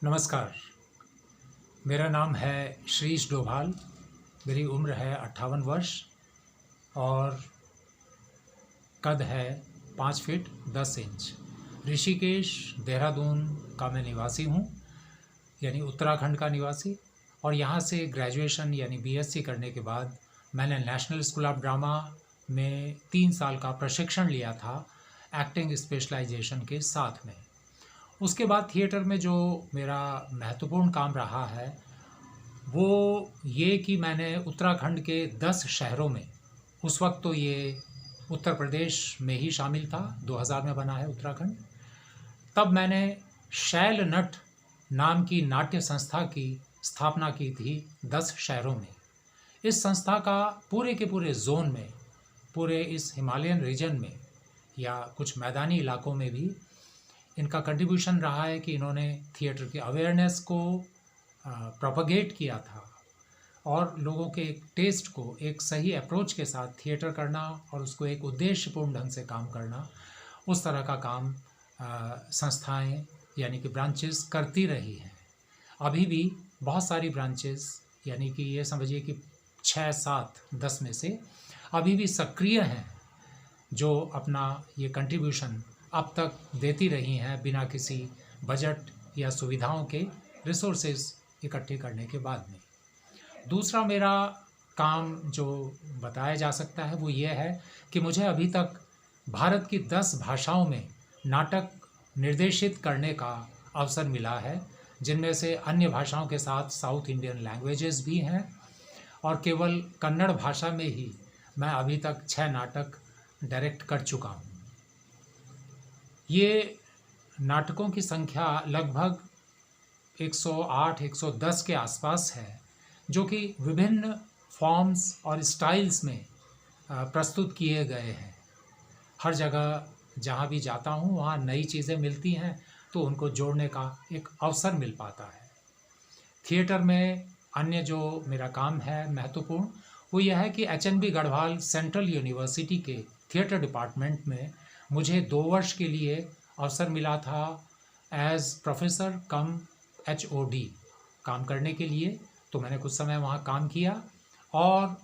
नमस्कार। मेरा नाम है श्रीश डोभाल। मेरी उम्र है 58 वर्ष और कद है 5 फीट 10 इंच। ऋषिकेश, देहरादून का मैं निवासी हूँ, यानी उत्तराखंड का निवासी। और यहाँ से ग्रेजुएशन यानी बीएससी करने के बाद मैंने नेशनल स्कूल ऑफ ड्रामा में 3 साल का प्रशिक्षण लिया था एक्टिंग स्पेशलाइजेशन के साथ में। उसके बाद थिएटर में जो मेरा महत्वपूर्ण काम रहा है वो ये कि मैंने उत्तराखंड के 10 शहरों में, उस वक्त तो ये उत्तर प्रदेश में ही शामिल था, 2000 में बना है उत्तराखंड, तब मैंने शैल नट नाम की नाट्य संस्था की स्थापना की थी 10 शहरों में। इस संस्था का पूरे के पूरे जोन में, पूरे इस हिमालयन रीजन में या कुछ मैदानी इलाकों में भी इनका कंट्रीब्यूशन रहा है कि इन्होंने थिएटर की अवेयरनेस को प्रोपगेट किया था और लोगों के एक टेस्ट को एक सही अप्रोच के साथ थिएटर करना और उसको एक उद्देश्यपूर्ण ढंग से काम करना, उस तरह का काम संस्थाएं यानी कि ब्रांचेस करती रही हैं। अभी भी बहुत सारी ब्रांचेस, यानी कि ये समझिए कि 6, 7, 10 में से अभी भी सक्रिय हैं जो अपना ये कंट्रीब्यूशन अब तक देती रही हैं बिना किसी बजट या सुविधाओं के रिसोर्सेज इकट्ठे करने के बाद में। दूसरा मेरा काम जो बताया जा सकता है वो ये है कि मुझे अभी तक भारत की 10 भाषाओं में नाटक निर्देशित करने का अवसर मिला है, जिनमें से अन्य भाषाओं के साथ साउथ इंडियन लैंग्वेजेस भी हैं, और केवल कन्नड़ भाषा में ही मैं अभी तक 6 नाटक डायरेक्ट कर चुका हूँ। ये नाटकों की संख्या लगभग 108, 110 के आसपास है, जो कि विभिन्न फॉर्म्स और स्टाइल्स में प्रस्तुत किए गए हैं। हर जगह जहाँ भी जाता हूँ वहाँ नई चीज़ें मिलती हैं, तो उनको जोड़ने का एक अवसर मिल पाता है। थिएटर में अन्य जो मेरा काम है महत्वपूर्ण, वो यह है कि HNB गढ़वाल सेंट्रल यूनिवर्सिटी के थिएटर डिपार्टमेंट में मुझे 2 वर्ष के लिए अवसर मिला था एज प्रोफेसर कम HOD काम करने के लिए। तो मैंने कुछ समय वहाँ काम किया और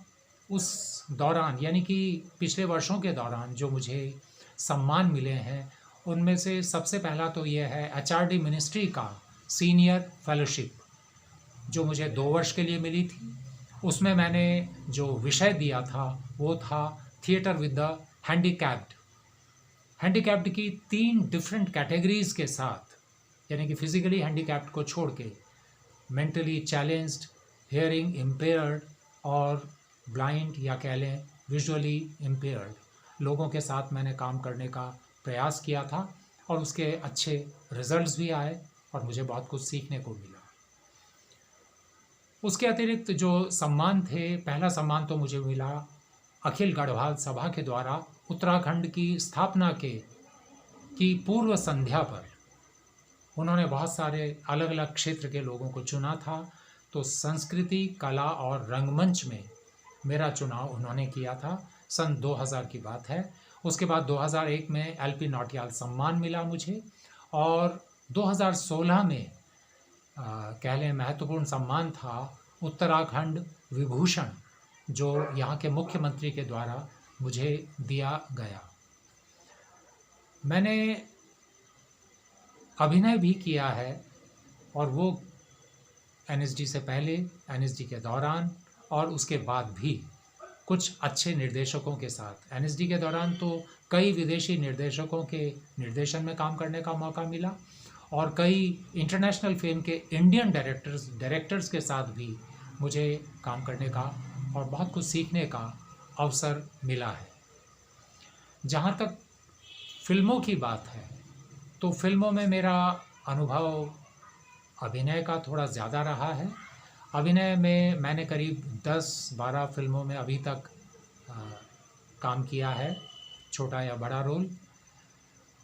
उस दौरान, यानी कि पिछले वर्षों के दौरान जो मुझे सम्मान मिले हैं, उनमें से सबसे पहला तो ये है HRD मिनिस्ट्री का सीनियर फेलोशिप, जो मुझे 2 वर्ष के लिए मिली थी। उसमें मैंने जो विषय दिया था वो था थिएटर विद द हैंडीकैप्ड की 3 डिफरेंट कैटेगरीज़ के साथ, यानी कि फिजिकली हैंडीकैप्ड को छोड़ के मेंटली चैलेंज्ड, हियरिंग इम्पेयर्ड और ब्लाइंड या कह लें विजुअली इम्पेयर्ड लोगों के साथ मैंने काम करने का प्रयास किया था, और उसके अच्छे रिजल्ट्स भी आए और मुझे बहुत कुछ सीखने को मिला। उसके अतिरिक्त जो सम्मान थे, पहला सम्मान तो मुझे मिला अखिल गढ़वाल सभा के द्वारा उत्तराखंड की स्थापना की पूर्व संध्या पर। उन्होंने बहुत सारे अलग अलग क्षेत्र के लोगों को चुना था, तो संस्कृति, कला और रंगमंच में मेरा चुनाव उन्होंने किया था। सन 2000 की बात है। उसके बाद 2001 में LP नौटियाल सम्मान मिला मुझे, और 2016 में कह लें महत्वपूर्ण सम्मान था उत्तराखंड विभूषण, जो यहाँ के मुख्यमंत्री के द्वारा मुझे दिया गया। मैंने अभिनय भी किया है, और वो NSD से पहले, NSD के दौरान और उसके बाद भी कुछ अच्छे निर्देशकों के साथ। NSD के दौरान तो कई विदेशी निर्देशकों के निर्देशन में काम करने का मौका मिला, और कई इंटरनेशनल फिल्म के इंडियन डायरेक्टर्स के साथ भी मुझे काम करने का और बहुत कुछ सीखने का अवसर मिला है। जहाँ तक फिल्मों की बात है, तो फिल्मों में मेरा अनुभव अभिनय का थोड़ा ज़्यादा रहा है। अभिनय में मैंने करीब 10-12 फिल्मों में अभी तक काम किया है, छोटा या बड़ा रोल।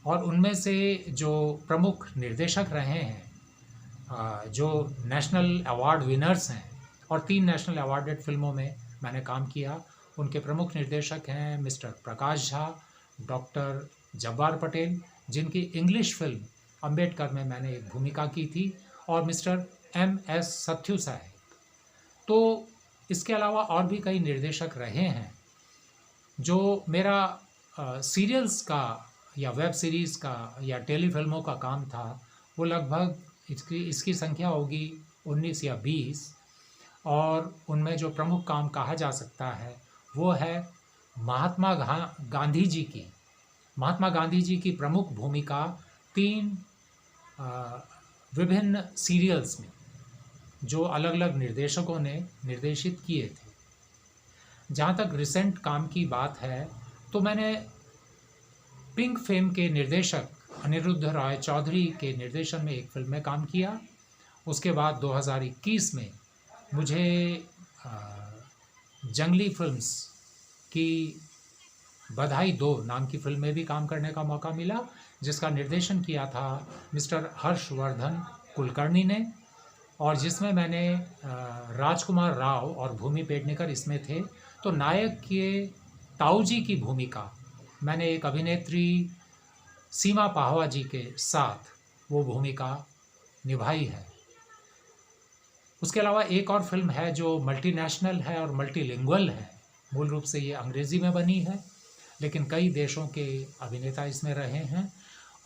और उनमें से जो प्रमुख निर्देशक रहे हैं, जो नेशनल अवार्ड विनर्स हैं, और 3 नेशनल अवार्डेड फिल्मों में मैंने काम किया, उनके प्रमुख निर्देशक हैं मिस्टर प्रकाश झा, डॉक्टर जब्बार पटेल, जिनकी इंग्लिश फिल्म अम्बेडकर में मैंने एक भूमिका की थी, और मिस्टर MS सत्यु साहब। तो इसके अलावा और भी कई निर्देशक रहे हैं। जो मेरा सीरियल्स का या वेब सीरीज़ का या टेलीफिल्मों का काम था, वो लगभग इसकी संख्या होगी 19 या 20, और उनमें जो प्रमुख काम कहा जा सकता है वो है महात्मा गांधी जी की प्रमुख भूमिका 3 विभिन्न सीरियल्स में जो अलग अलग निर्देशकों ने निर्देशित किए थे। जहाँ तक रिसेंट काम की बात है तो मैंने पिंक फेम के निर्देशक अनिरुद्ध रॉय चौधरी के निर्देशन में एक फिल्म में काम किया। उसके बाद 2021 में मुझे जंगली फिल्म्स की बधाई 2 नाम की फिल्म में भी काम करने का मौका मिला, जिसका निर्देशन किया था मिस्टर हर्षवर्धन कुलकर्णी ने, और जिसमें मैंने राजकुमार राव और भूमि पेडनेकर इसमें थे। तो नायक के ताऊ जी की भूमिका मैंने एक अभिनेत्री सीमा पाहवा जी के साथ वो भूमिका निभाई है। उसके अलावा एक और फिल्म है जो मल्टीनेशनल है और मल्टीलिंगुअल है। मूल रूप से ये अंग्रेज़ी में बनी है, लेकिन कई देशों के अभिनेता इसमें रहे हैं,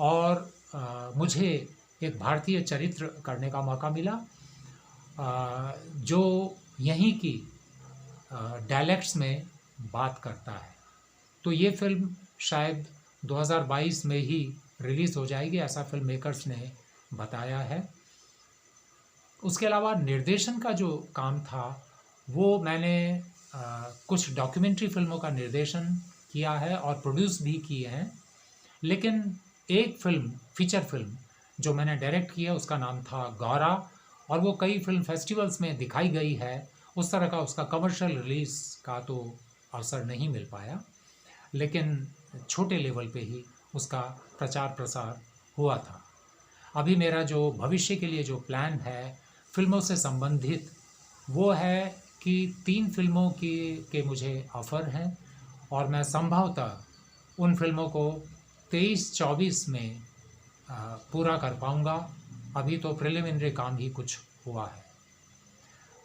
और मुझे एक भारतीय चरित्र करने का मौका मिला जो यहीं की डायलेक्ट्स में बात करता है। तो ये फिल्म शायद 2022 में ही रिलीज़ हो जाएगी, ऐसा फिल्म मेकर्स ने बताया है। उसके अलावा निर्देशन का जो काम था वो मैंने कुछ डॉक्यूमेंट्री फिल्मों का निर्देशन किया है और प्रोड्यूस भी किए हैं। लेकिन एक फिल्म, फीचर फिल्म जो मैंने डायरेक्ट किया उसका नाम था गौरा, और वो कई फिल्म फेस्टिवल्स में दिखाई गई है। उस तरह का उसका कमर्शियल रिलीज़ का तो अवसर नहीं मिल पाया, लेकिन छोटे लेवल पे ही उसका प्रचार प्रसार हुआ था। अभी मेरा जो भविष्य के लिए जो प्लान है फिल्मों से संबंधित वो है कि 3 फिल्मों के मुझे ऑफ़र हैं, और मैं संभवतः उन फिल्मों को 23-24 में पूरा कर पाऊँगा। अभी तो प्रिलिमिनरी काम ही कुछ हुआ है।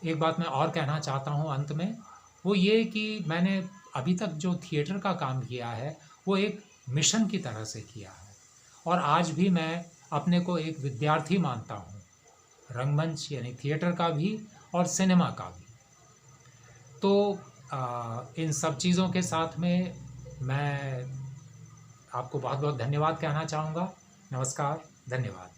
एक बात मैं और कहना चाहता हूँ अंत में, वो ये कि मैंने अभी तक जो थिएटर का काम किया है वो एक मिशन की तरह से किया है, और आज भी मैं अपने को एक विद्यार्थी मानता हूँ, रंगमंच यानी थिएटर का भी और सिनेमा का भी। तो इन सब चीज़ों के साथ में मैं आपको बहुत बहुत धन्यवाद कहना चाहूँगा। नमस्कार, धन्यवाद।